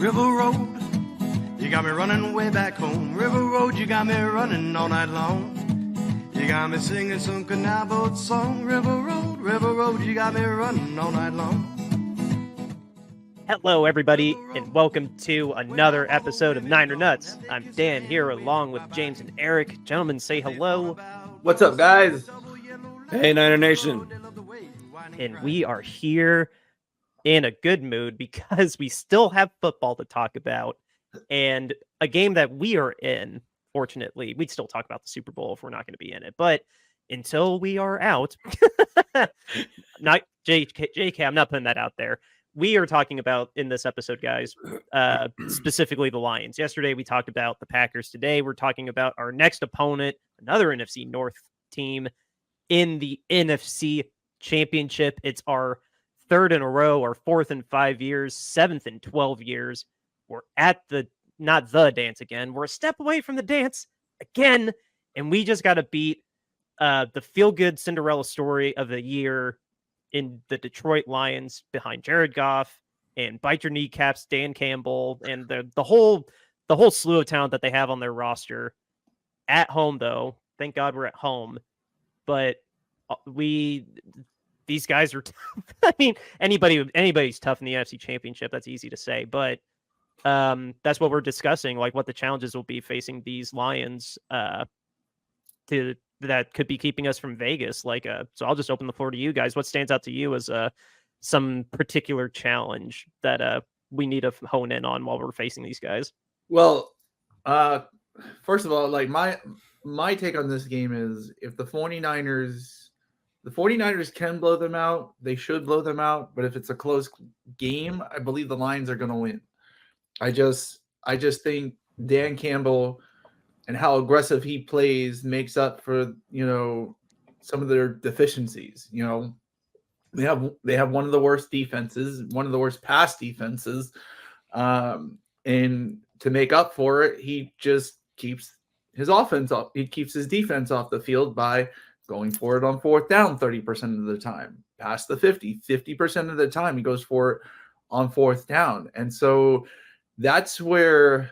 River Road, you got me running way back home. River Road, you got me running all night long. You got me singing some canal boat song. River Road, you got me running all night long. Hello, everybody, and welcome to another episode of Niner Nuts. I'm Dan here along with James and Eric. Gentlemen, say hello. What's up, guys? Hey, Niner Nation. And we are here in a good mood because we still have football to talk about and a game that we are in. Fortunately, we'd still talk about the Super Bowl if we're not going to be in it. But until we are out, not JK, I'm not putting that out there. We are talking about in this episode, guys, specifically the Lions. Yesterday, we talked about the Packers. Today, we're talking about our next opponent, another NFC North team in the NFC Championship. It's our third in a row, our fourth in 5 years, seventh in 12 years. We're at not the dance again. We're a step away from the dance again, and we just got to beat the feel-good Cinderella story of the year in the Detroit Lions behind Jared Goff and bite your kneecaps, Dan Campbell, and the whole slew of talent that they have on their roster. At home, though, thank God we're at home. But these guys are tough. I mean, anybody's tough in the NFC Championship. That's easy to say, but that's what we're discussing, like what the challenges will be facing these Lions that could be keeping us from Vegas. So I'll just open the floor to you guys. What stands out to you as some particular challenge that we need to hone in on while we're facing these guys? Well, first of all, like my take on this game is if the 49ers can blow them out, they should blow them out. But if it's a close game, I believe the Lions are going to win. I just think Dan Campbell and how aggressive he plays makes up for, some of their deficiencies. They have one of the worst defenses, one of the worst pass defenses. And to make up for it, he just keeps his offense up. He keeps his defense off the field by going for it on fourth down 30% of the time, past the 50% of the time he goes for it on fourth down. And so that's where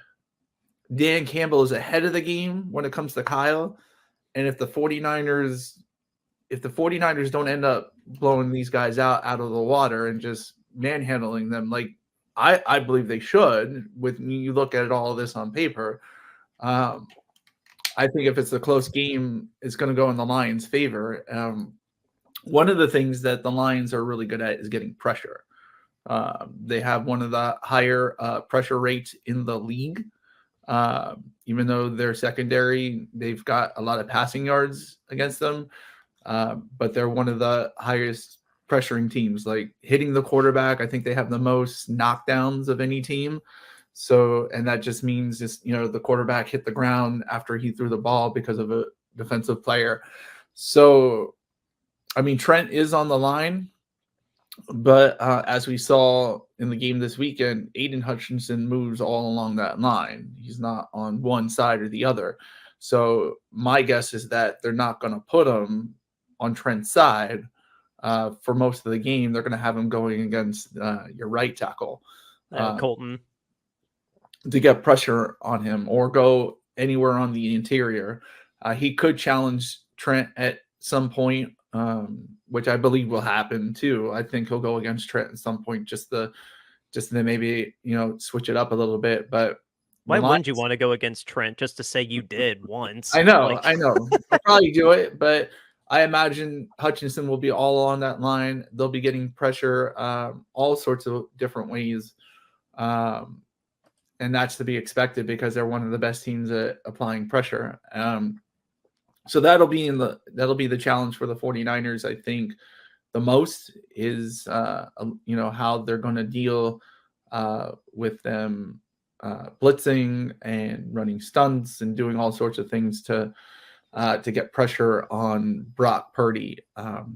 Dan Campbell is ahead of the game when it comes to Kyle. And if the 49ers don't end up blowing these guys out of the water and just manhandling them, like I believe they should, when you look at all of this on paper, I think if it's a close game, it's going to go in the Lions' favor. One of the things that the Lions are really good at is getting pressure. They have one of the higher pressure rates in the league. Even though they're secondary, they've got a lot of passing yards against them. But they're one of the highest pressuring teams, like hitting the quarterback. I think they have the most knockdowns of any team. So, and that just means the quarterback hit the ground after he threw the ball because of a defensive player. So, I mean, Trent is on the line, but as we saw in the game this weekend, Aiden Hutchinson moves all along that line. He's not on one side or the other. So my guess is that they're not going to put him on Trent's side for most of the game. They're going to have him going against your right tackle. Colton. To get pressure on him or go anywhere on the interior. He could challenge Trent at some point, which I believe will happen too. I think he'll go against Trent at some point just to maybe, switch it up a little bit. But why wouldn't you want to go against Trent just to say you did once? I know. I'll probably do it, but I imagine Hutchinson will be all on that line. They'll be getting pressure all sorts of different ways. And that's to be expected because they're one of the best teams at applying pressure. So that'll be the challenge for the 49ers. I think the most is, how they're going to deal with them blitzing and running stunts and doing all sorts of things to get pressure on Brock Purdy.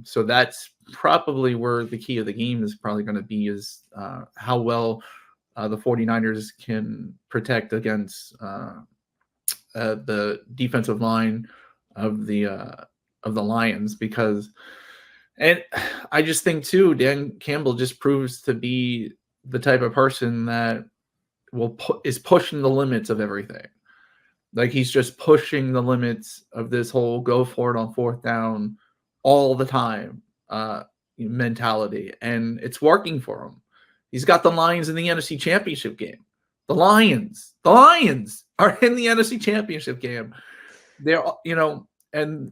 So that's probably where the key of the game is probably going to be is how well the 49ers can protect against the defensive line of the Lions, because, and I just think too, Dan Campbell just proves to be the type of person that is pushing the limits of everything. Like he's just pushing the limits of this whole go for it on fourth down all the time mentality, and it's working for him. He's got the Lions in the NFC Championship game. The Lions are in the NFC Championship game. They're, and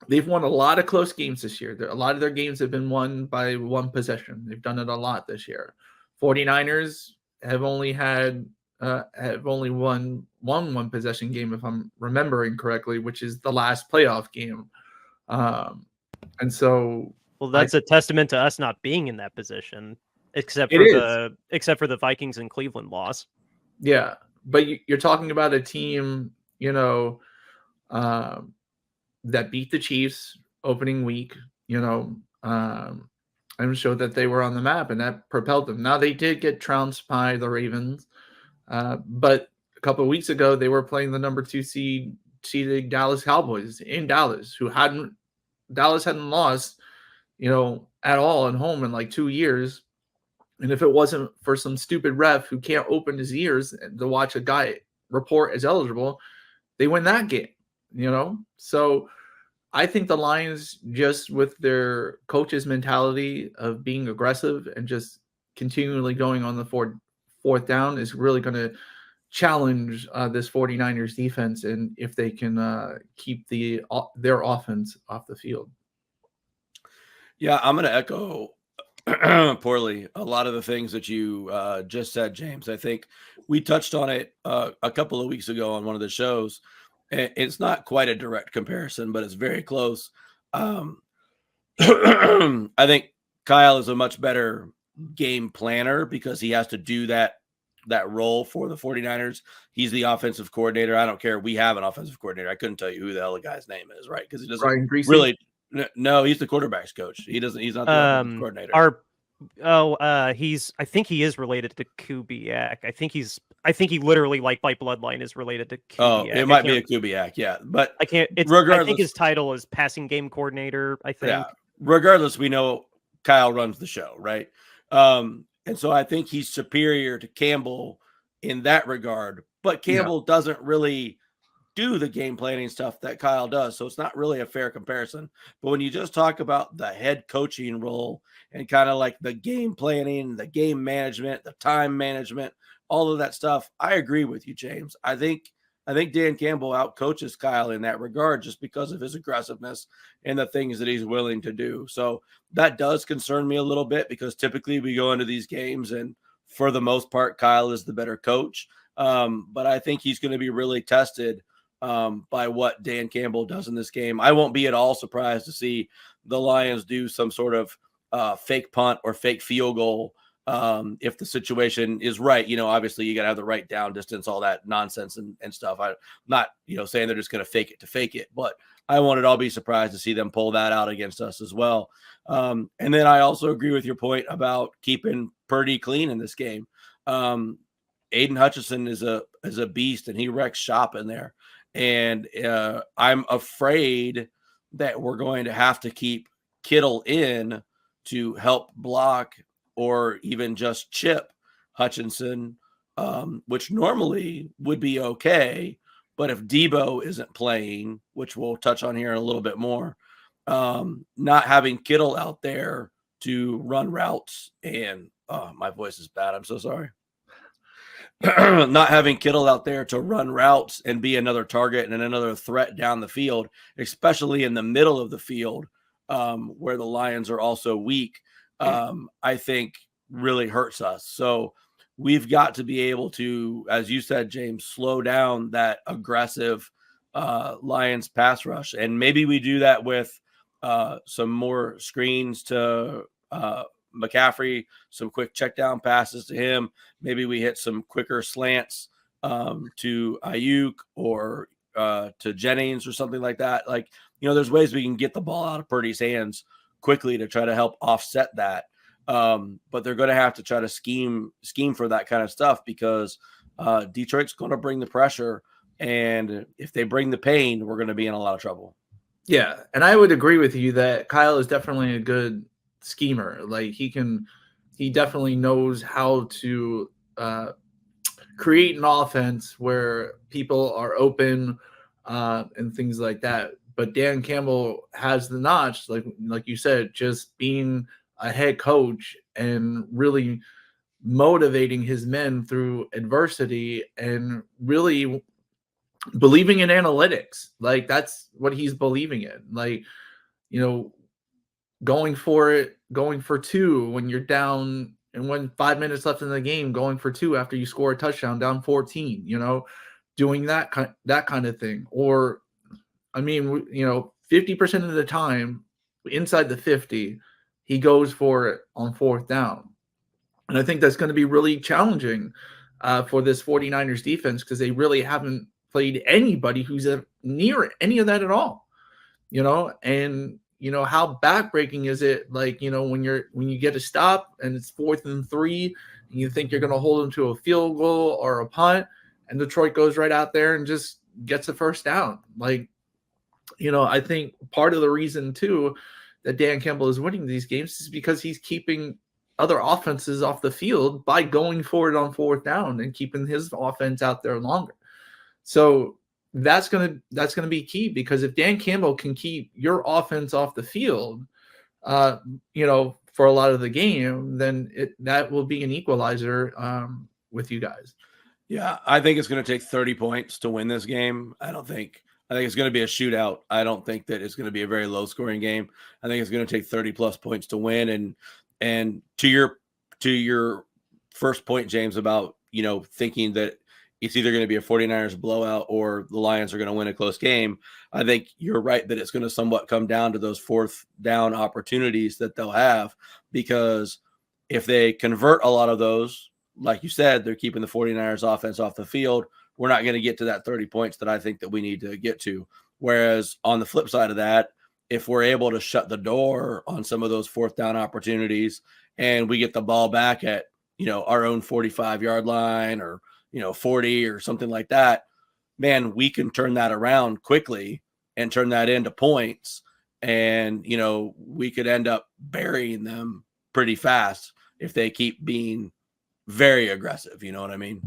they've won a lot of close games this year. A lot of their games have been won by one possession. They've done it a lot this year. 49ers have only won one possession game, if I'm remembering correctly, which is the last playoff game. And so, well, that's a testament to us not being in that position, except for the Vikings and Cleveland loss. Yeah, but you're talking about a team, that beat the Chiefs opening week, and showed that they were on the map, and that propelled them. Now they did get trounced by the Ravens, but a couple of weeks ago they were playing the number 2 seeded Dallas Cowboys in Dallas, Dallas hadn't lost, at all at home in like 2 years. And if it wasn't for some stupid ref who can't open his ears to watch a guy report as eligible, they win that game, So I think the Lions, just with their coach's mentality of being aggressive and just continually going on the fourth down, is really going to challenge this 49ers defense, and if they can keep their offense off the field. Yeah, I'm going to echo poorly a lot of the things that you just said, James. I think we touched on it a couple of weeks ago on one of the shows. It's not quite a direct comparison, but it's very close. I think Kyle is a much better game planner because he has to do that role for the 49ers. He's the offensive coordinator. I don't care. We have an offensive coordinator. I couldn't tell you who the hell the guy's name is, right? Because he doesn't really. No, he's the quarterback's coach. He's not the offensive coordinator. I think he is related to Kubiak. I think he literally, like by bloodline, is related to Kubiak. Oh, it might be a Kubiak, yeah. But I think his title is passing game coordinator, I think. Yeah. Regardless, we know Kyle runs the show, right? And so I think he's superior to Campbell in that regard. But Campbell doesn't really do the game planning stuff that Kyle does. So it's not really a fair comparison. But when you just talk about the head coaching role and kind of like the game planning, the game management, the time management, all of that stuff, I agree with you, James. I think Dan Campbell outcoaches Kyle in that regard just because of his aggressiveness and the things that he's willing to do. So that does concern me a little bit because typically we go into these games and for the most part, Kyle is the better coach. But I think he's going to be really tested by what Dan Campbell does in this game. I won't be at all surprised to see the Lions do some sort of fake punt or fake field goal if the situation is right. Obviously you got to have the right down distance, all that nonsense and stuff. I'm not, saying they're just going to fake it, but I won't at all be surprised to see them pull that out against us as well. And then I also agree with your point about keeping Purdy clean in this game. Aiden Hutchinson is a beast and he wrecks shop in there. And I'm afraid that we're going to have to keep Kittle in to help block or even just chip Hutchinson, which normally would be okay. But if Debo isn't playing, which we'll touch on here in a little bit more, not having Kittle out there to run routes and my voice is bad. I'm so sorry. Not having Kittle out there to run routes and be another target and another threat down the field, especially in the middle of the field where the Lions are also weak, I think really hurts us. So we've got to be able to, as you said, James, slow down that aggressive Lions pass rush. And maybe we do that with some more screens to McCaffrey, some quick check down passes to him. Maybe we hit some quicker slants to Ayuk or to Jennings or something like that. Like, there's ways we can get the ball out of Purdy's hands quickly to try to help offset that. But they're going to have to try to scheme for that kind of stuff because Detroit's going to bring the pressure. And if they bring the pain, we're going to be in a lot of trouble. Yeah. And I would agree with you that Kyle is definitely a good schemer. Like he definitely knows how to create an offense where people are open and things like that. But Dan Campbell has the notch, like you said, just being a head coach and really motivating his men through adversity and really believing in analytics. Like that's what he's believing in. Like, you know, going for it, going for two when you're down and when 5 minutes left in the game, going for two after you score a touchdown down 14, doing that kind of thing. Or, I mean, 50% of the time inside the 50, he goes for it on fourth down. And I think that's going to be really challenging for this 49ers defense because they really haven't played anybody who's near any of that at all, and how backbreaking is it? Like, when you get a stop and it's 4th and 3 and you think you're going to hold them to a field goal or a punt and Detroit goes right out there and just gets a first down. Like, I think part of the reason too that Dan Campbell is winning these games is because he's keeping other offenses off the field by going for it on fourth down and keeping his offense out there longer. So that's gonna be key, because if Dan Campbell can keep your offense off the field, for a lot of the game, then that will be an equalizer with you guys. Yeah, I think it's going to take 30 points to win this game. I think it's going to be a shootout. I don't think that it's going to be a very low scoring game. I think it's going to take 30 plus points to win. And to your first point, James, about, thinking that it's either going to be a 49ers blowout or the Lions are going to win a close game, I think you're right that it's going to somewhat come down to those fourth down opportunities that they'll have, because if they convert a lot of those, like you said, they're keeping the 49ers offense off the field. We're not going to get to that 30 points that I think that we need to get to. Whereas on the flip side of that, if we're able to shut the door on some of those fourth down opportunities and we get the ball back at, our own 45-yard line or, 40 or something like that, man, we can turn that around quickly and turn that into points. And, we could end up burying them pretty fast if they keep being very aggressive. You know what I mean?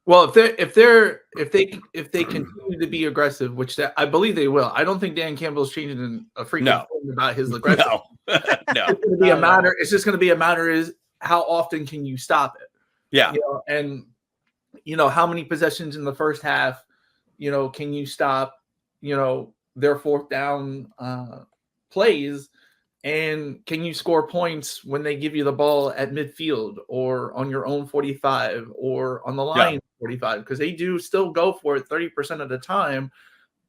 Well, if they continue to be aggressive, which I believe they will, I don't think Dan Campbell's changing a freaking thing about his aggressive. No. It's going to be a matter. It's just going to be a matter is how often can you stop it? Yeah. And how many possessions in the first half, can you stop, their fourth down plays, and can you score points when they give you the ball at midfield or on your own 45 or on the line 45? Because they do still go for it 30% of the time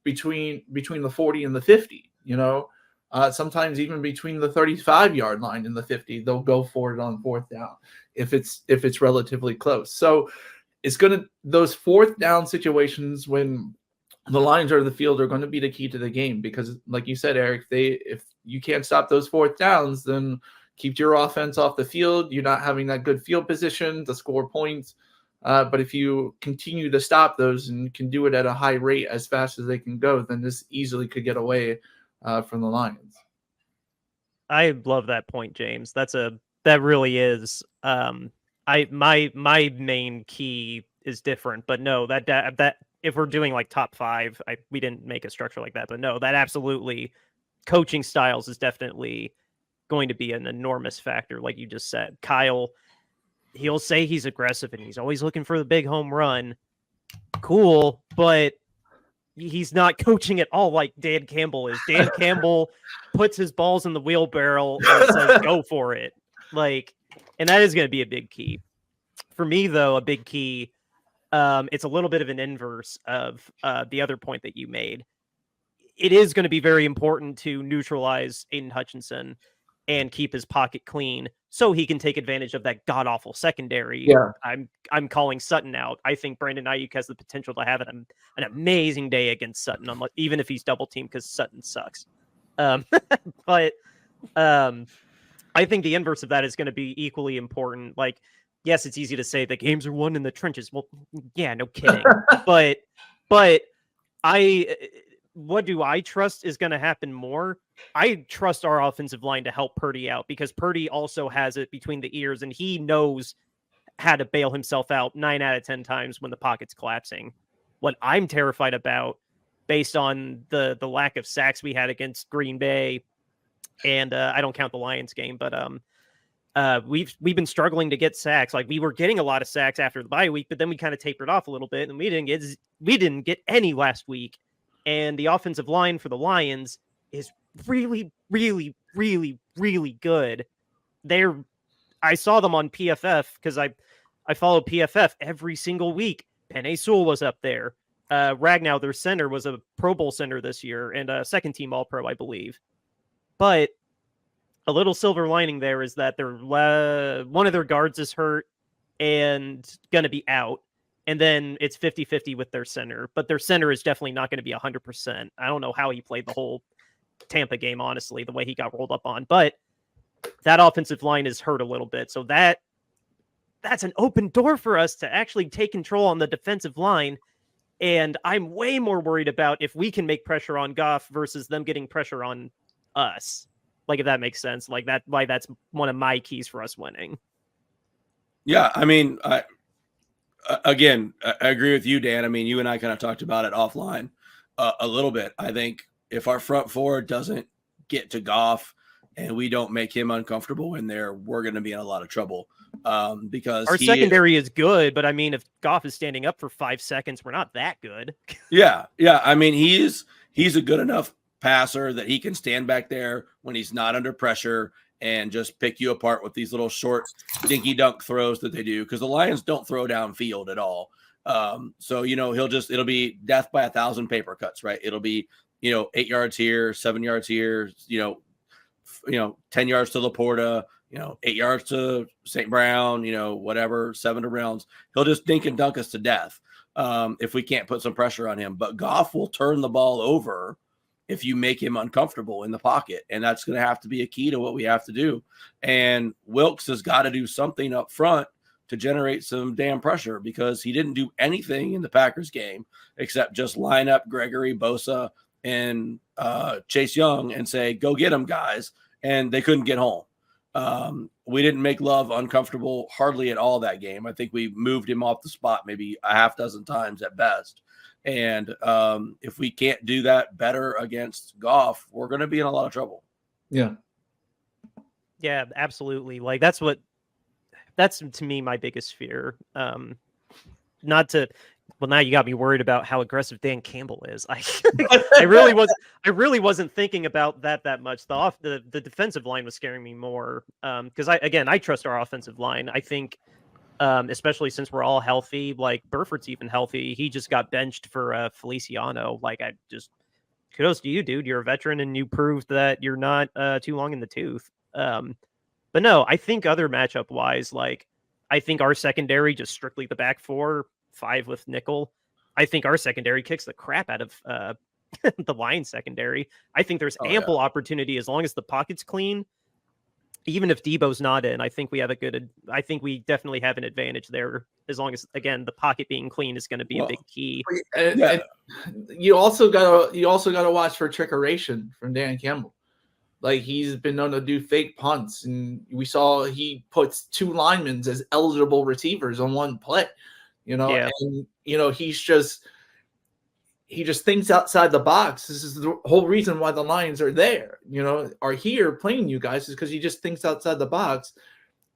between the 40 and the 50. Sometimes even between the 35-yard line and the 50, they'll go for it on fourth down if it's relatively close. So it's those fourth down situations when the Lions are in the field are going to be the key to the game, because like you said, Eric, if you can't stop those fourth downs, then keep your offense off the field. You're not having that good field position to score points. But if you continue to stop those and can do it at a high rate as fast as they can go, then this easily could get away from the Lions. I love that point, James. That really is. My main key is different, but no, that if we're doing like top 5, we didn't make a structure like that, but no, that absolutely coaching styles is definitely going to be an enormous factor. Like you just said, Kyle, he'll say he's aggressive and he's always looking for the big home run. Cool. But he's not coaching at all like Dan Campbell is. Dan Campbell puts his balls in the wheelbarrow and says, go for it. And that is going to be a big key. For me, though, a big key, it's a little bit of an inverse of the other point that you made. It is going to be very important to neutralize Aiden Hutchinson and keep his pocket clean so he can take advantage of that god-awful secondary. Yeah. I'm calling Sutton out. I think Brandon Ayuk has the potential to have an amazing day against Sutton, even if he's double-teamed, because Sutton sucks. But I think the inverse of that is going to be equally important. Like, yes, it's easy to say the games are won in the trenches. Well, yeah, no kidding. but what do I trust is going to happen more? I trust our offensive line to help Purdy out, because Purdy also has it between the ears and he knows had to bail himself out 9 out of 10 times when the pocket's collapsing. What I'm terrified about, based on the lack of sacks we had against Green Bay, and I don't count the Lions game, but we've been struggling to get sacks. Like, we were getting a lot of sacks after the bye week, but then we kind of tapered off a little bit, and we didn't get any last week. And the offensive line for the Lions is really, really, really, really good. I saw them on PFF because I follow PFF every single week. Penei Sewell was up there. Ragnow, their center, was a Pro Bowl center this year and a second team All-Pro, I believe. But a little silver lining there is that one of their guards is hurt and going to be out. And then it's 50-50 with their center. But their center is definitely not going to be 100%. I don't know how he played the whole Tampa game, honestly, the way he got rolled up on. But that offensive line is hurt a little bit. So that's an open door for us to actually take control on the defensive line. And I'm way more worried about if we can make pressure on Goff versus them getting pressure on us. Like, if that makes sense. Like, that's one of my keys for us winning. Yeah, I mean, I agree with you, Dan. I mean, you and I kind of talked about it offline a little bit. I think if our front four doesn't get to Goff and we don't make him uncomfortable in there, we're going to be in a lot of trouble. Because our secondary is good, but I mean, if Goff is standing up for 5 seconds, we're not that good. Yeah. I mean, he's a good enough passer that he can stand back there when he's not under pressure and just pick you apart with these little short dinky dunk throws that they do, because the Lions don't throw downfield at all. So it'll be death by 1,000 paper cuts, right? It'll be 8 yards here, 7 yards here, 10 yards to Laporta, 8 yards to St. Brown, whatever, 7 to Rounds. He'll just dink and dunk us to death if we can't put some pressure on him. But Goff will turn the ball over if you make him uncomfortable in the pocket. And that's going to have to be a key to what we have to do. And Wilkes has got to do something up front to generate some damn pressure, because he didn't do anything in the Packers game except just line up Gregory, Bosa, and Chase Young and say, go get him, guys. And they couldn't get home. We didn't make Love uncomfortable hardly at all that game. I think we moved him off the spot maybe a half dozen times at best. And if we can't do that better against Goff, we're going to be in a lot of trouble. Yeah. Yeah, absolutely. Like, that's to me my biggest fear. Now you got me worried about how aggressive Dan Campbell is. I really wasn't thinking about that much. The defensive line was scaring me more because I trust our offensive line. I think especially since we're all healthy, like Burford's even healthy. He just got benched for Feliciano. Like, kudos to you, dude. You're a veteran and you proved that you're not too long in the tooth. But no, I think other matchup wise, like, I think our secondary, just strictly the back 4-5 with nickel, I think our secondary kicks the crap out of the Lions secondary. I think there's ample opportunity as long as the pocket's clean. Even if Debo's not in, I think we definitely have an advantage there, as long as, again, the pocket being clean is going to be a big key. And you also gotta watch for trickeration from Dan Campbell. Like, he's been known to do fake punts, and we saw he puts 2 linemen as eligible receivers on one play. And he just thinks outside the box. This is the whole reason why the Lions are there, are here playing you guys, is because he just thinks outside the box.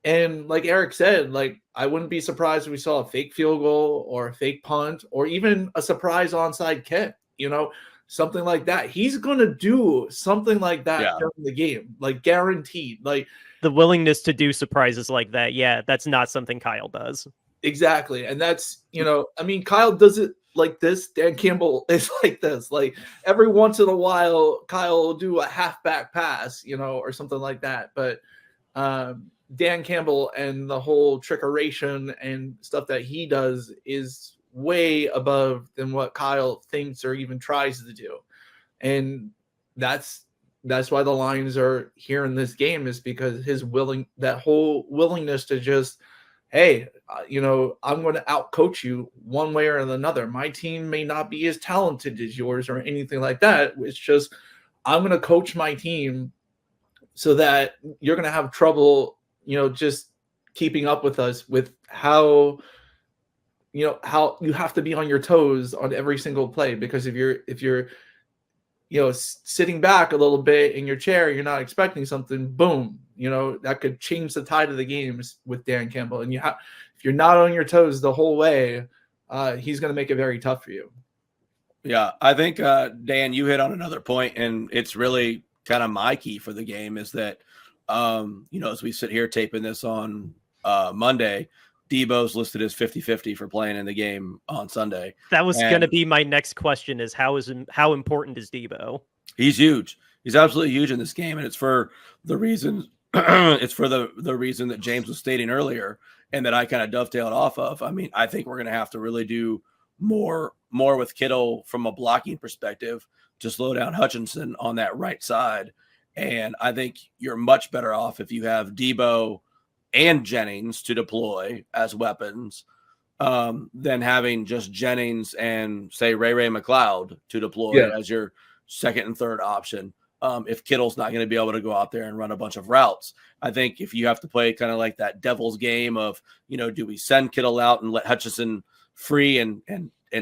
And like Eric said, like, I wouldn't be surprised if we saw a fake field goal or a fake punt or even a surprise onside kick, something like that. He's going to do something like that during the game, like, guaranteed. Like, the willingness to do surprises like that. Yeah, that's not something Kyle does. Exactly. And that's, Kyle does it like this. Dan Campbell is like this. Like, every once in a while, Kyle will do a halfback pass, or something like that. But Dan Campbell and the whole trickeration and stuff that he does is way above than what Kyle thinks or even tries to do. And that's why the Lions are here in this game, is because that whole willingness to just, hey, I'm going to outcoach you one way or another. My team may not be as talented as yours or anything like that. It's just, I'm going to coach my team so that you're going to have trouble, just keeping up with us with how you have to be on your toes on every single play, because if you're sitting back a little bit in your chair, you're not expecting something, boom, that could change the tide of the games with Dan Campbell. And if you're not on your toes the whole way, he's going to make it very tough for you. Yeah, I think, Dan, you hit on another point, and it's really kind of my key for the game is that, as we sit here taping this on Monday, Debo's listed as 50-50 for playing in the game on Sunday. That was going to be my next question: is how important is Debo? He's huge. He's absolutely huge in this game, and it's for the reason the reason that James was stating earlier, and that I kind of dovetailed off of. I mean, I think we're going to have to really do more with Kittle from a blocking perspective to slow down Hutchinson on that right side, and I think you're much better off if you have Debo and Jennings to deploy as weapons than having just Jennings and, say, Ray McLeod to deploy as your second and third option. If Kittle's not going to be able to go out there and run a bunch of routes, I think if you have to play kind of like that devil's game of, do we send Kittle out and let Hutchinson free and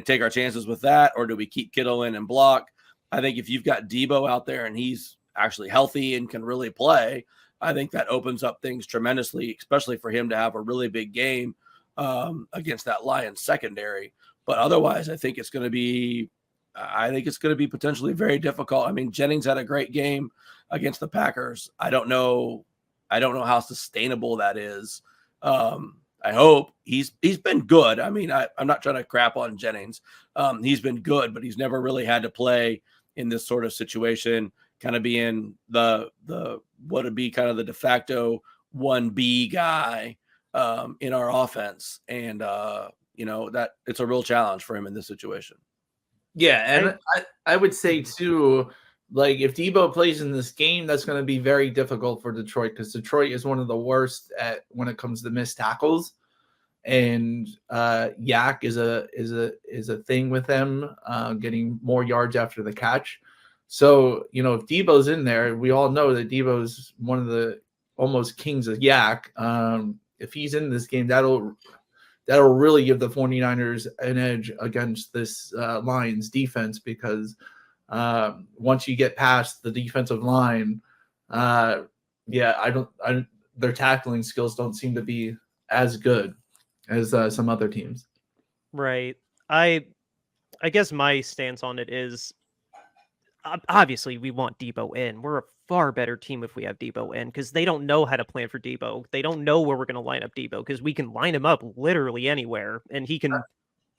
take our chances with that, or do we keep Kittle in and block? I think if you've got Debo out there and he's actually healthy and can really play, I think that opens up things tremendously, especially for him to have a really big game against that Lions secondary. But otherwise, I think it's going to be potentially very difficult. I mean, Jennings had a great game against the Packers. I don't know how sustainable that is. I hope he's been good. I mean, I'm not trying to crap on Jennings. He's been good, but he's never really had to play in this sort of situation, kind of being the what would be kind of the de facto 1B guy in our offense. And, that it's a real challenge for him in this situation. Yeah, and I would say, too, like, if Debo plays in this game, that's going to be very difficult for Detroit, because Detroit is one of the worst when it comes to missed tackles. And Yak is a thing with them, getting more yards after the catch. So, if Debo's in there, we all know that Debo's one of the almost kings of Yak. If he's in this game, that'll really give the 49ers an edge against this Lions defense, because once you get past the defensive line, their tackling skills don't seem to be as good as some other teams. Right. I guess my stance on it is, obviously we want Debo in. We're a far better team if we have Debo in, because they don't know how to plan for Debo. They don't know where we're going to line up Debo, because we can line him up literally anywhere, and he can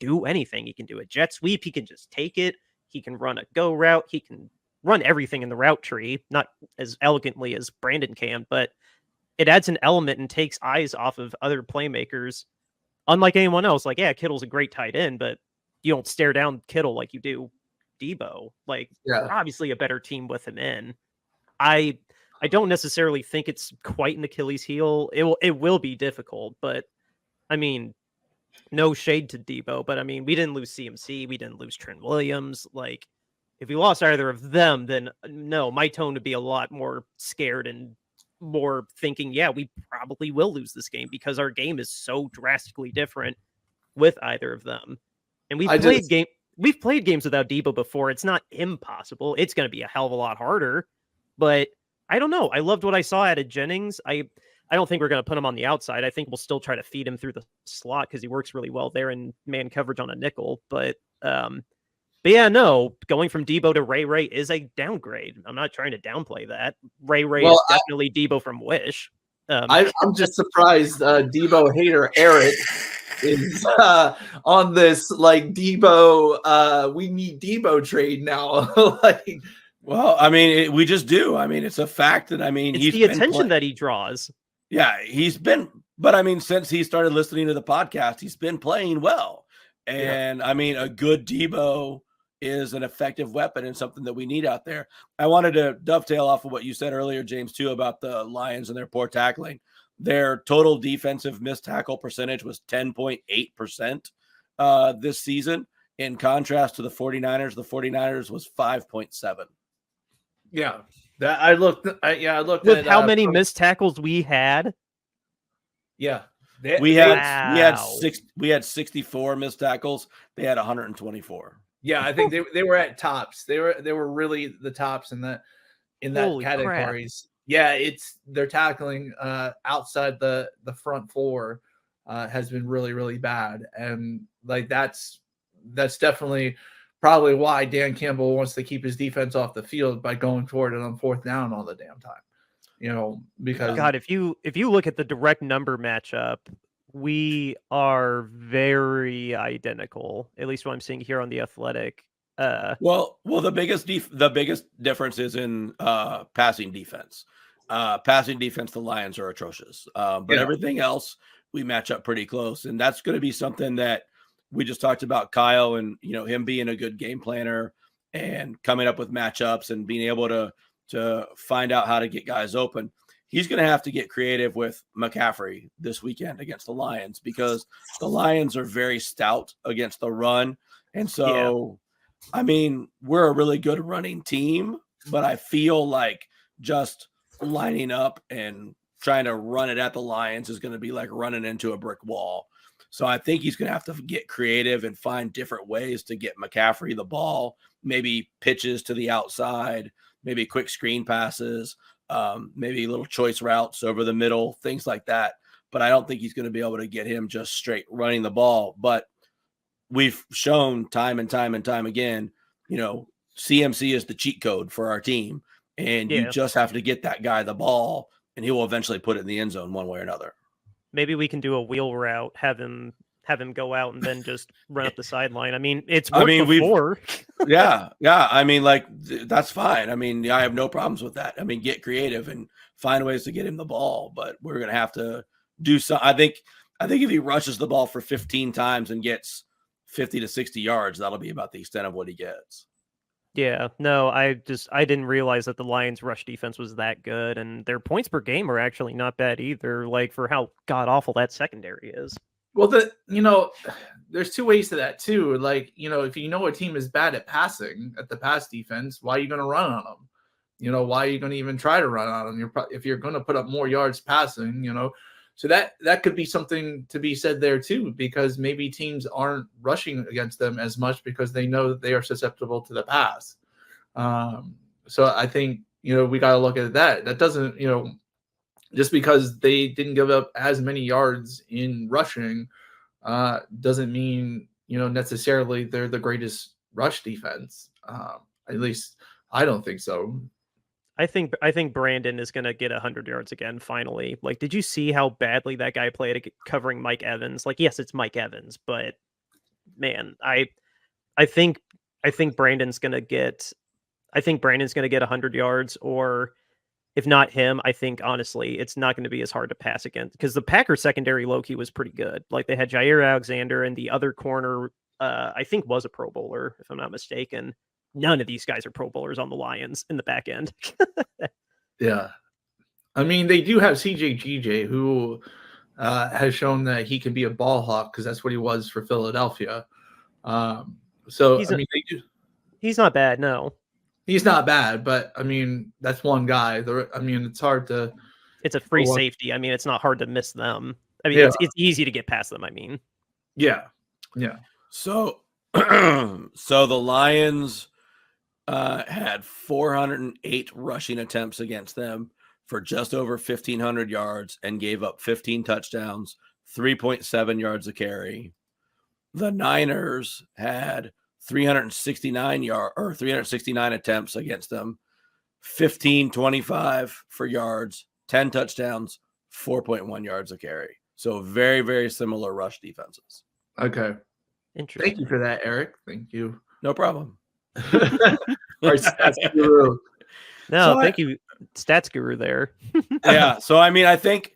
do anything. He can do a jet sweep. He can just take it. He can run a go route. He can run everything in the route tree, not as elegantly as Brandon can, but it adds an element and takes eyes off of other playmakers. Unlike anyone else, like, yeah, Kittle's a great tight end, but you don't stare down Kittle like you do Debo. Like, we're obviously a better team with him in. I don't necessarily think it's quite an Achilles heel. It will be difficult, but I mean, no shade to Debo, but I mean, we didn't lose CMC, we didn't lose Trent Williams. Like, if we lost either of them, then no, my tone would be a lot more scared and more thinking, yeah, we probably will lose this game, because our game is so drastically different with either of them. And we've played games without Debo before. It's not impossible. It's going to be a hell of a lot harder, but I don't know. I loved what I saw out of Jennings. I don't think we're going to put him on the outside. I think we'll still try to feed him through the slot, because he works really well there in man coverage on a nickel. But yeah, no, going from Debo to Ray is a downgrade. I'm not trying to downplay that. Ray is definitely Debo from Wish. I'm just surprised Debo hater Eric is on this, like, Debo, we need Debo trade now. Like, well, I mean, we just do. I mean, it's a fact that, I mean, it's the attention that he draws. Yeah, but I mean, since he started listening to the podcast, he's been playing well. And I mean, a good Debo is an effective weapon and something that we need out there. I wanted to dovetail off of what you said earlier, James, too, about the Lions and their poor tackling. Their total defensive missed tackle percentage was 10.8% this season. In contrast to the 49ers was 5.7. Yeah. I looked with at how many missed tackles we had. Yeah. We had Wow. 64 missed tackles. They had 124. Yeah, I think they were at tops. They were really the tops in that Holy crap. categories. Yeah, they're tackling outside the front four has been really, really bad. And like that's definitely probably why Dan Campbell wants to keep his defense off the field by going for it on fourth down all the damn time. You know, because God, if you look at the direct number matchup, we are very identical. At least what I'm seeing here on the Athletic. Well, the biggest difference is in passing defense. Passing defense, the Lions are atrocious. But everything else, we match up pretty close, and that's going to be something that we just talked about. Kyle and him being a good game planner and coming up with matchups and being able to find out how to get guys open. He's going to have to get creative with McCaffrey this weekend against the Lions because the Lions are very stout against the run, and so. I mean, we're a really good running team, but I feel like just lining up and trying to run it at the Lions is going to be like running into a brick wall. So I think he's going to have to get creative and find different ways to get McCaffrey the ball, maybe pitches to the outside, maybe quick screen passes, maybe little choice routes over the middle, things like that. But I don't think he's going to be able to get him just straight running the ball. But we've shown time and time again, CMC is the cheat code for our team. And you just have to get that guy the ball and he will eventually put it in the end zone one way or another. Maybe we can do a wheel route, have him go out and then just run up the sideline. I mean, it's worked before. Yeah. I mean, like, that's fine. I mean, I have no problems with that. I mean, get creative and find ways to get him the ball, but we're going to have to do some. I think if he rushes the ball for 15 times and gets 50 to 60 yards, that'll be about the extent of what he gets. Yeah, no, I didn't realize that the Lions rush defense was that good, and their points per game are actually not bad either, like for how god awful that secondary is. Well, there's two ways to that too. Like, if a team is bad at passing, at the pass defense, why are you going to run on them? Why are you going to even try to run on them? If you're going to put up more yards passing, so that could be something to be said there too, because maybe teams aren't rushing against them as much because they know that they are susceptible to the pass. So I think, we got to look at that. That doesn't, just because they didn't give up as many yards in rushing, doesn't mean, necessarily they're the greatest rush defense. At least I don't think so. I think Brandon is going to get 100 yards again, finally. Like, did you see how badly that guy played at covering Mike Evans? Like, yes, it's Mike Evans, but man, I think Brandon's going to get 100 yards, or if not him, I think honestly, it's not going to be as hard to pass against because the Packers secondary low-key was pretty good. Like, they had Jair Alexander and the other corner, I think was a Pro Bowler, if I'm not mistaken. None of these guys are Pro Bowlers on the Lions in the back end. Yeah. I mean, they do have CJ who has shown that he can be a ball hawk because that's what he was for Philadelphia. He's not bad, no. He's not bad, but I mean, that's one guy. It's hard to. It's a free safety. I mean, it's not hard to miss them. I mean, it's easy to get past them. I mean, yeah. So the Lions had 408 rushing attempts against them for just over 1,500 yards and gave up 15 touchdowns, 3.7 yards a carry. The Niners had 369 attempts against them, 15.25 for yards, 10 touchdowns, 4.1 yards a carry. So very, very similar rush defenses. Okay. Interesting. Thank you for that, Eric. Thank you. No problem. Our stats guru. No, thank you, stats guru there. Yeah. So, I mean, I think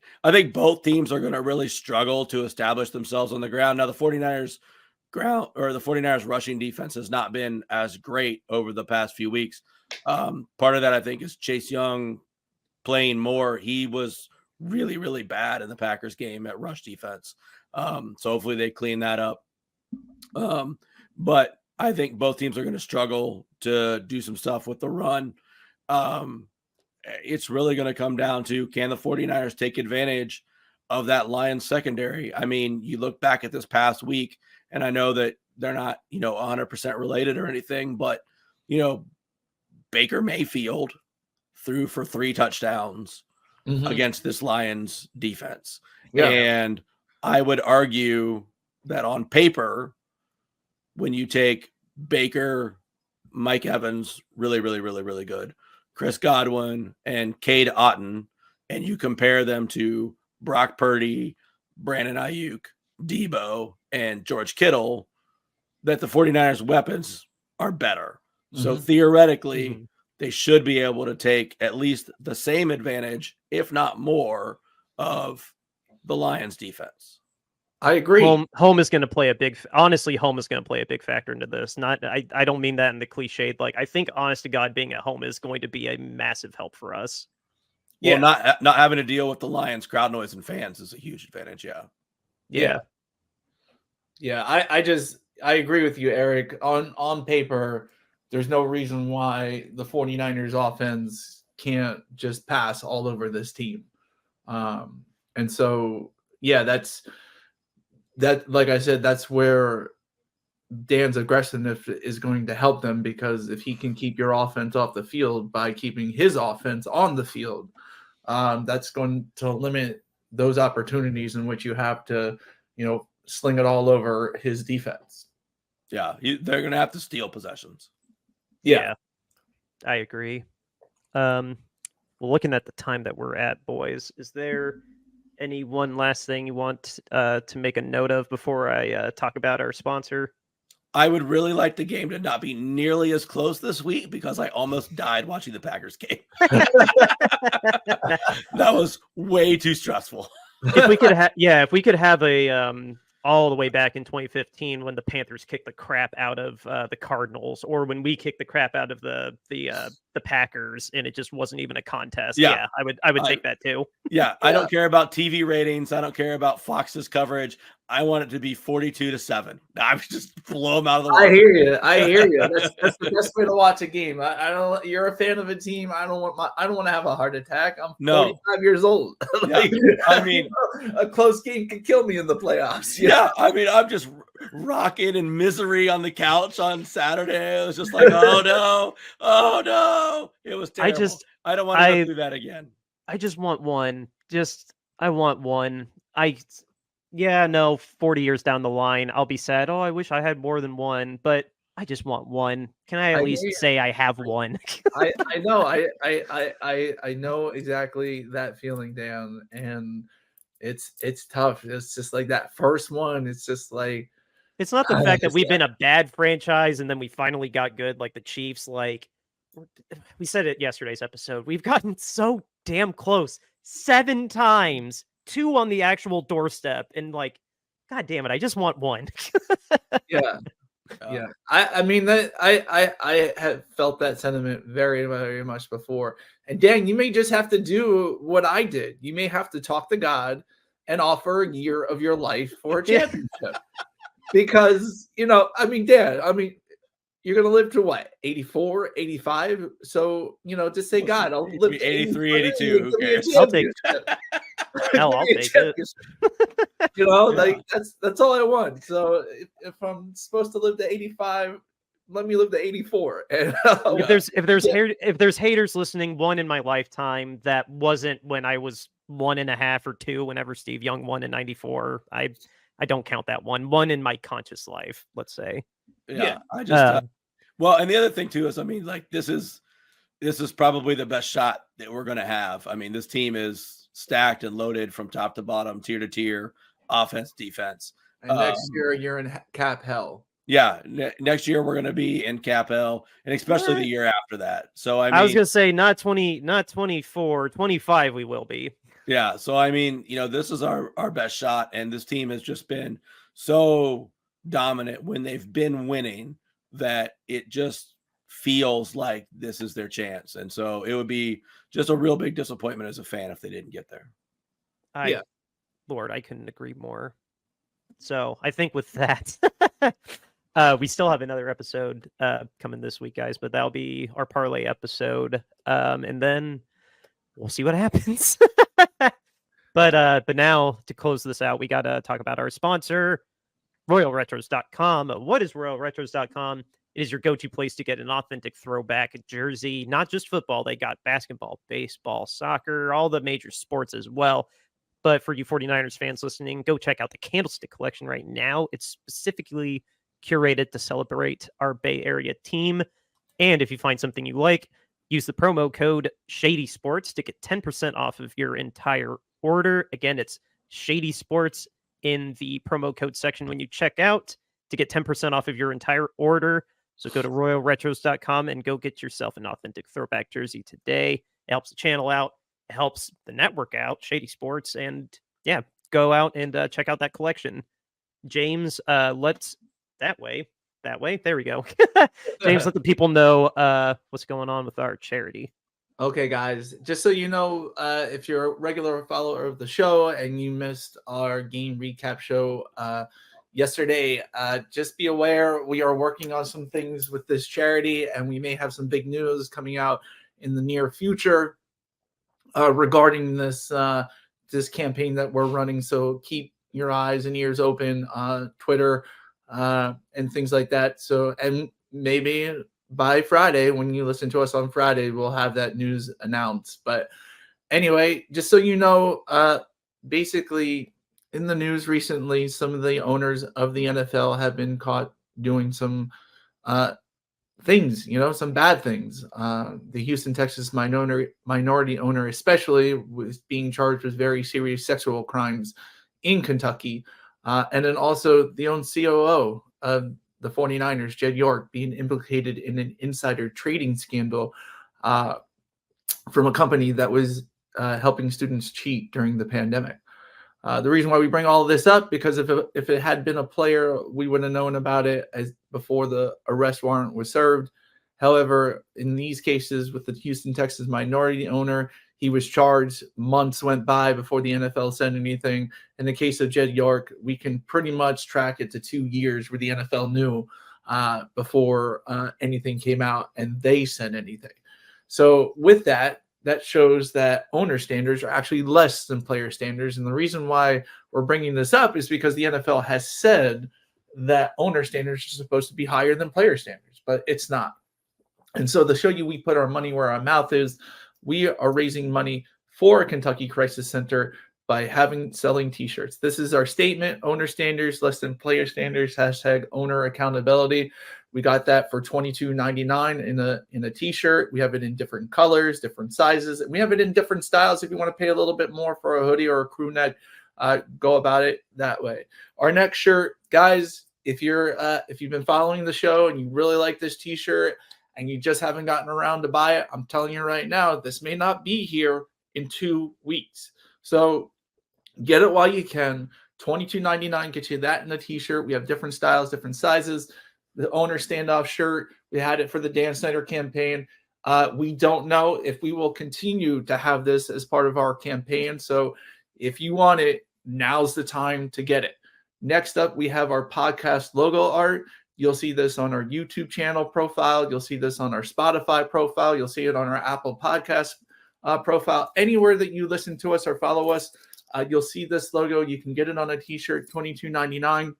both teams are going to really struggle to establish themselves on the ground. Now, the 49ers rushing defense has not been as great over the past few weeks. Part of that, I think, is Chase Young playing more. He was really, really bad in the Packers game at rush defense. So hopefully they clean that up. But I think both teams are going to struggle to do some stuff with the run. It's really going to come down to, can the 49ers take advantage of that Lions secondary. I mean, you look back at this past week, and I know that they're not, 100% related or anything, but, Baker Mayfield threw for 3 touchdowns against this Lions defense. Yeah. And I would argue that on paper, when you take Baker, Mike Evans, really, really, really, really good, Chris Godwin, and Cade Otton, and you compare them to Brock Purdy, Brandon Ayuk, Debo, and George Kittle, that the 49ers weapons are better. So theoretically, they should be able to take at least the same advantage, if not more, of the Lions defense. I agree. Home is going to play a big. Honestly, home is going to play a big factor into this. I don't mean that in the cliched. Like, I think, honest to God, being at home is going to be a massive help for us. Well, not having to deal with the Lions crowd noise and fans is a huge advantage. Yeah. I agree with you, Eric. On paper, there's no reason why the 49ers offense can't just pass all over this team. And so, like I said, that's where Dan's aggressiveness is going to help them, because if he can keep your offense off the field by keeping his offense on the field, that's going to limit those opportunities in which you have to, sling it all over his defense. Yeah, they're going to have to steal possessions. Yeah, I agree. Well, looking at the time that we're at, boys, is there any one last thing you want to make a note of before I talk about our sponsor? I would really like the game to not be nearly as close this week, because I almost died watching the Packers game. That was way too stressful. If we could have a all the way back in 2015 when the Panthers kicked the crap out of the Cardinals, or when we kicked the crap out of the Packers, and it just wasn't even a contest. Yeah, I would take that too. Yeah, I don't care about TV ratings. I don't care about Fox's coverage. I want it to be 42-7. I would just blow them out of the water. I hear you. That's the best way to watch a game. I don't. You're a fan of a team. I don't want to have a heart attack. I'm 45 years old. I mean, a close game can kill me in the playoffs. Yeah, I mean, I'm just rocking in misery on the couch on Saturday. It was just like, oh no, it was terrible. I don't want to go through that again. I just want one. I want one. 40 years down the line, I'll be sad. Oh, I wish I had more than one, but I just want one. Can I at least say I have one? I know. I know exactly that feeling, Dan, and it's tough. It's just like that first one. It's just like, it's not the fact that we've been a bad franchise and then we finally got good, like the Chiefs. Like, we said it yesterday's episode, we've gotten so damn close 7 times. 2 on the actual doorstep, and like, God damn it, I just want one. Yeah. I mean, that I have felt that sentiment very, very much before. And Dan, you may just have to do what I did. You may have to talk to God and offer a year of your life for a championship. Because, I mean, Dan, you're going to live to what, 84, 85? So, just say, God, I'll live to 83, 82. Who cares? I'll take I'll take it. Like that's all I want. So if I'm supposed to live to 85, let me live to 84. And if there's haters listening, one in my lifetime that wasn't when I was 1.5 or 2, whenever Steve Young won in '94. I don't count that one in my conscious life, let's say. Yeah. I just well, and the other thing too is, I mean, like, this is probably the best shot that we're going to have. I mean, this team is stacked and loaded from top to bottom, tier to tier, offense, defense. And next year, you're in cap hell. Yeah, next year we're going to be in cap hell, and especially the year after that. So I was going to say not 24, 25 we will be. Yeah, so I mean, this is our best shot, and this team has just been so dominant when they've been winning that it just feels like this is their chance. And so it would be just a real big disappointment as a fan if they didn't get there. Lord, I couldn't agree more. So I think with that, we still have another episode coming this week, guys, but that'll be our parlay episode. And then we'll see what happens. But now to close this out, we got to talk about our sponsor, RoyalRetros.com. What is RoyalRetros.com? It is your go-to place to get an authentic throwback jersey, not just football. They got basketball, baseball, soccer, all the major sports as well. But for you 49ers fans listening, go check out the Candlestick collection right now. It's specifically curated to celebrate our Bay Area team. And if you find something you like, use the promo code Shady Sports to get 10% off of your entire order. Again, it's Shady Sports in the promo code section when you check out to get 10% off of your entire order. So go to royalretros.com and go get yourself an authentic throwback jersey today. It helps the channel out. It helps the network out, Shady Sports. And yeah, go out and check out that collection. James, let's that way. There we go. James, let the people know what's going on with our charity. Okay, guys, just so you know, if you're a regular follower of the show and you missed our game recap show yesterday, just be aware we are working on some things with this charity, and we may have some big news coming out in the near future regarding this this campaign that we're running. So keep your eyes and ears open on Twitter and things like that. So, and maybe by Friday, when you listen to us on Friday, we'll have that news announced. But anyway, just so you know, basically in the news recently, some of the owners of the NFL have been caught doing some things, some bad things. The Houston, Texas minority owner especially was being charged with very serious sexual crimes in Kentucky. And then also the own COO of the 49ers, Jed York, being implicated in an insider trading scandal from a company that was helping students cheat during the pandemic. The reason why we bring all of this up, because if it had been a player, we would have known about it as before the arrest warrant was served. However, in these cases with the Houston, Texas minority owner, he was charged. Months went by before the NFL said anything. In the case of Jed York, we can pretty much track it to 2 years where the NFL knew before anything came out and they said anything. So with that, that shows that owner standards are actually less than player standards. And the reason why we're bringing this up is because the NFL has said that owner standards are supposed to be higher than player standards, but it's not. And so to show you we put our money where our mouth is, we are raising money for a Kentucky Crisis Center by selling t-shirts. This is our statement: owner standards less than player standards, #owner accountability. We got that for $22.99 in a t-shirt. We have it in different colors, different sizes, and we have it in different styles. If you want to pay a little bit more for a hoodie or a crew neck, go about it that way. Our next shirt, guys, if you've been following the show and you really like this t-shirt and you just haven't gotten around to buy it, I'm telling you right now, this may not be here in 2 weeks. So get it while you can. $22.99 gets you that in a t-shirt. We have different styles, different sizes. The owner standoff shirt, we had it for the Dan Snyder campaign. We don't know if we will continue to have this as part of our campaign. So if you want it, now's the time to get it. Next up, we have our podcast logo art. You'll see this on our YouTube channel profile. You'll see this on our Spotify profile. You'll see it on our Apple Podcast profile. Anywhere that you listen to us or follow us, you'll see this logo. You can get it on a t-shirt, $22.99.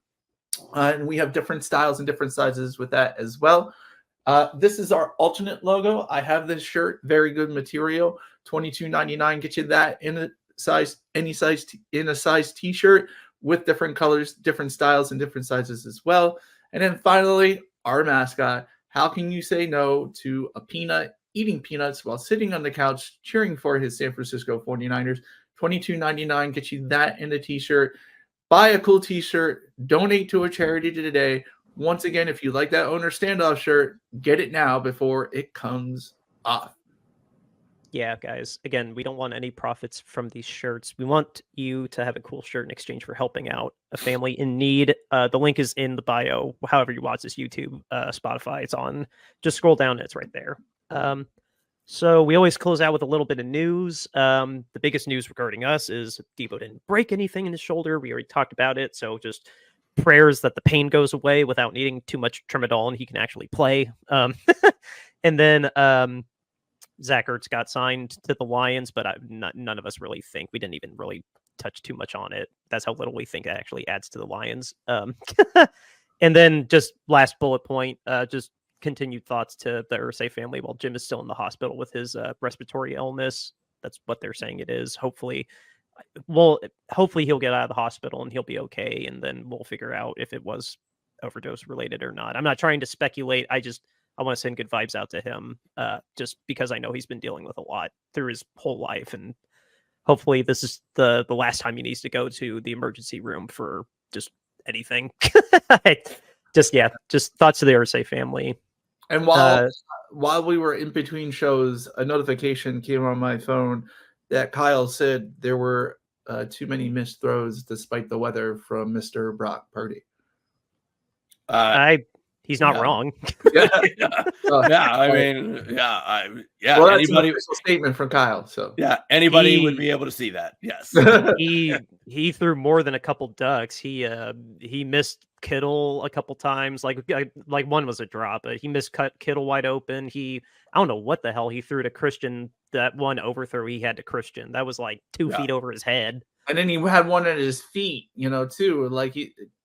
And we have different styles and different sizes with that as well. This is our alternate logo. I have this shirt, very good material, $22.99. Get you that in a size, in a size t-shirt with different colors, different styles, and different sizes as well. And then finally, our mascot. How can you say no to a peanut eating peanuts while sitting on the couch cheering for his San Francisco 49ers? $22.99 gets you that in a t-shirt. Buy a cool t-shirt, donate to a charity today. Once again, if you like that owner standoff shirt, get it now before it comes off. Yeah, guys. Again, we don't want any profits from these shirts. We want you to have a cool shirt in exchange for helping out a family in need. The link is in the bio. However you watch this, YouTube, Spotify, it's on. Just scroll down, it's right there. So we always close out with a little bit of news. The biggest news regarding us is Debo didn't break anything in his shoulder. We already talked about it. So just prayers that the pain goes away without needing too much tramadol and he can actually play. And then Zach Ertz got signed to the Lions, but none of us really think, we didn't even really touch too much on it. That's how little we think it actually adds to the Lions. And then just last bullet point, just continued thoughts to the Irsay family while Jim is still in the hospital with his respiratory illness. That's what they're saying it is. Hopefully he'll get out of the hospital and he'll be okay, and then we'll figure out if it was overdose related or not. I'm not trying to speculate. I want to send good vibes out to him, just because I know he's been dealing with a lot through his whole life, and hopefully this is the last time he needs to go to the emergency room for just anything. Just thoughts to the Irsay family. And while we were in between shows, a notification came on my phone that Kyle said there were too many missed throws despite the weather from Mr. Brock Purdy. He's not wrong. Yeah. Well, that's an official statement from Kyle. So anybody would be able to see that. Yes, he threw more than a couple ducks. He missed Kittle a couple times. Like one was a drop, but he missed Kittle wide open. I don't know what the hell he threw to Christian. That one overthrow he had to Christian, that was like 2 feet over his head. And then he had one at his feet, too. Like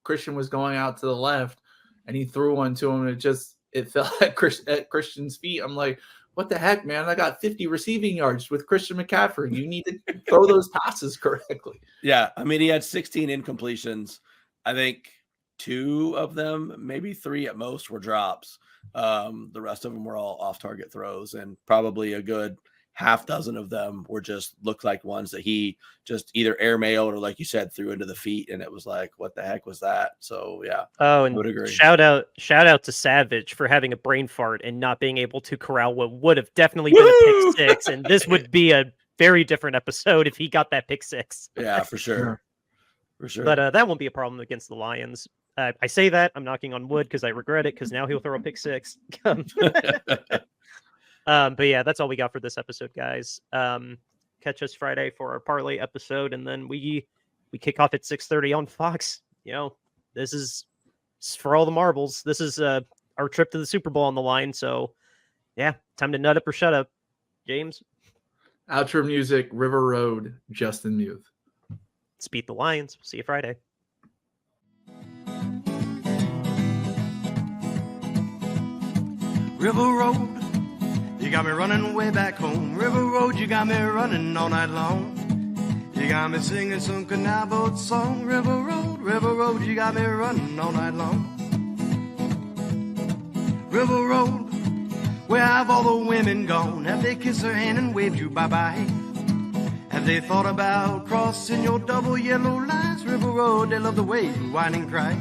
Christian was going out to the left, and he threw one to him. It fell at Christian's feet. I'm like, what the heck, man? I got 50 receiving yards with Christian McCaffrey. You need to throw those passes correctly. Yeah, I mean, he had 16 incompletions. I think 2 of them, maybe 3 at most, were drops. The rest of them were all off-target throws, and probably a good half dozen of them looked like ones that he just either airmailed or, like you said, threw into the feet, and it was like, what the heck was that? So yeah. Oh, and I would agree. Shout out to Savage for having a brain fart and not being able to corral what would have definitely been a pick six, and this would be a very different episode if he got that pick six. Yeah, for sure. For sure. But that won't be a problem against the Lions. I say that, I'm knocking on wood because I regret it, because now he'll throw a pick six. But yeah, that's all we got for this episode, guys. Catch us Friday for our parlay episode, and then we kick off at 6:30 on Fox. This is for all the marbles. This is our trip to the Super Bowl on the line. So yeah, time to nut up or shut up. James. Outro music, River Road, Justin Muth. Let's beat the Lions. See you Friday. River Road, you got me running way back home. River Road, you got me running all night long. You got me singing some canal boat song. River Road, you got me running all night long. River Road, where have all the women gone? Have they kissed her hand and waved you bye-bye? Have they thought about crossing your double yellow lines? River Road, they love the way you whine and cry.